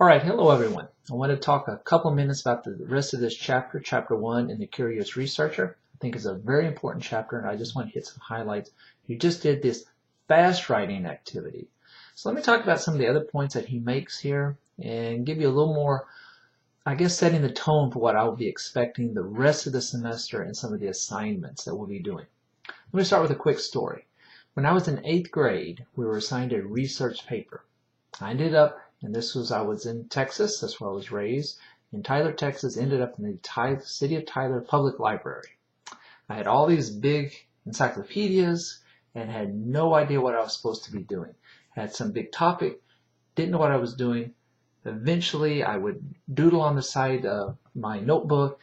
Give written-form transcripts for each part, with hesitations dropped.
All right, hello everyone. I want to talk a couple minutes about the rest of this chapter, chapter 1 in the Curious Researcher. I think it's a very important chapter and I just want to hit some highlights. You just did this fast writing activity. So let me talk about some of the other points that he makes here and give you a little more, I guess, setting the tone for what I will be expecting the rest of the semester and some of the assignments that we'll be doing. Let me start with a quick story. When I was in 8th grade, we were assigned a research paper. I ended up, and I was in Texas, that's where I was raised, in Tyler, Texas, ended up in the City of Tyler Public Library. I had all these big encyclopedias and had no idea what I was supposed to be doing. Had some big topic, didn't know what I was doing. Eventually, I would doodle on the side of my notebook,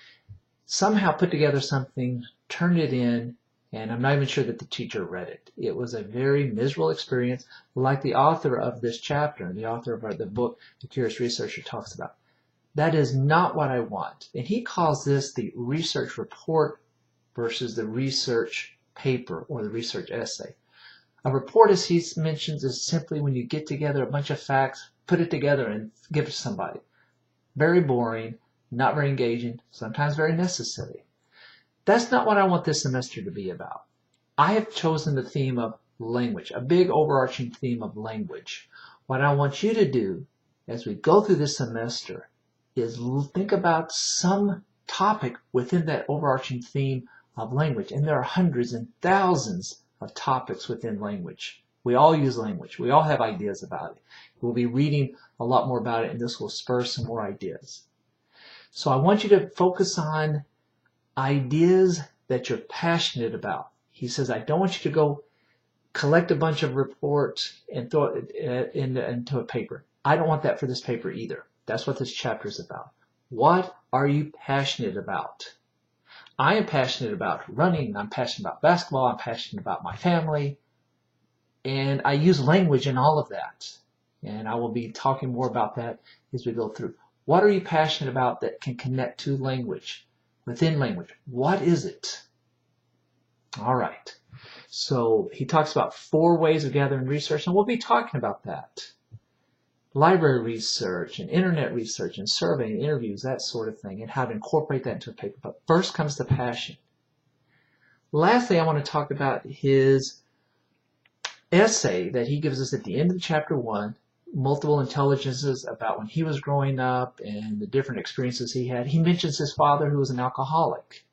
somehow put together something, turned it in, and I'm not even sure that the teacher read it. It was a very miserable experience, like the author of this chapter and the author of the book, The Curious Researcher, talks about. That is not what I want. And he calls this the research report versus the research paper or the research essay. A report, as he mentions, is simply when you get together a bunch of facts, put it together and give it to somebody. Very boring, not very engaging, sometimes very necessary. That's not what I want this semester to be about. I have chosen the theme of language, a big overarching theme of language. What I want you to do as we go through this semester is think about some topic within that overarching theme of language. And there are hundreds and thousands of topics within language. We all use language. We all have ideas about it. We'll be reading a lot more about it, and this will spur some more ideas. So I want you to focus on ideas that you're passionate about. He says, I don't want you to go collect a bunch of reports and throw it into a paper. I don't want that for this paper either. That's what this chapter is about. What are you passionate about? I am passionate about running. I'm passionate about basketball. I'm passionate about my family. And I use language in all of that. And I will be talking more about that as we go through. What are you passionate about that can connect to language? Within language, what is it? All right. So he talks about 4 ways of gathering research, and we'll be talking about that. Library research and internet research and surveying, interviews, that sort of thing, and how to incorporate that into a paper. But first comes the passion. Lastly, I want to talk about his essay that he gives us at the end of chapter 1, multiple intelligences, about when he was growing up and the different experiences he had. He mentions his father who was an alcoholic.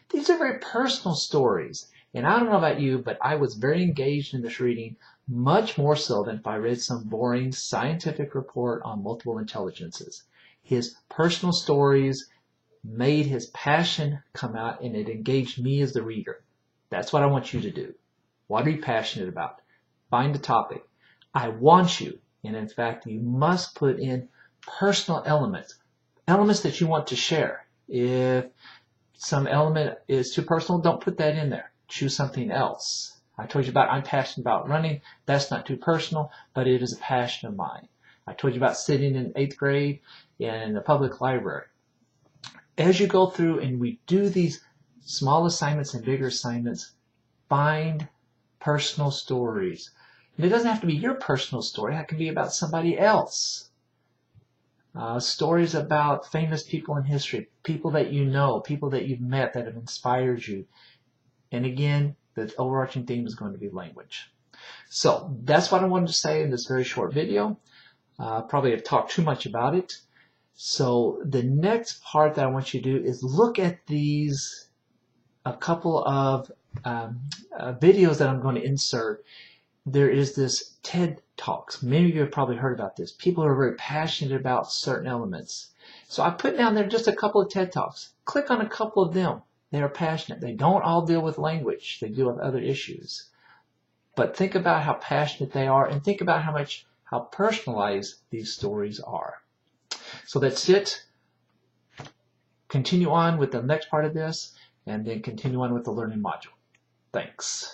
These are very personal stories. And I don't know about you, but I was very engaged in this reading, much more so than if I read some boring scientific report on multiple intelligences. His personal stories made his passion come out, and it engaged me as the reader. That's what I want you to do. What are you passionate about? Find a topic. I want you, and in fact, you must put in personal elements that you want to share. If some element is too personal, don't put that in there. Choose something else. I told you about I'm passionate about running. That's not too personal, but it is a passion of mine. I told you about sitting in 8th grade in the public library. As you go through and we do these small assignments and bigger assignments, find personal stories. And it doesn't have to be your personal story. It can be about somebody else. Stories about famous people in history, people that you know, people that you've met that have inspired you. And again, the overarching theme is going to be language. So that's what I wanted to say in this very short video. Probably have talked too much about it. So the next part that I want you to do is look at a couple of videos that I'm going to insert. There is this TED Talks. Many of you have probably heard about this. People are very passionate about certain elements. So I put down there just a couple of TED Talks. Click on a couple of them. They are passionate. They don't all deal with language. They deal with other issues. But think about how passionate they are, and think about how personalized these stories are. So that's it. Continue on with the next part of this, and then continue on with the learning module. Thanks.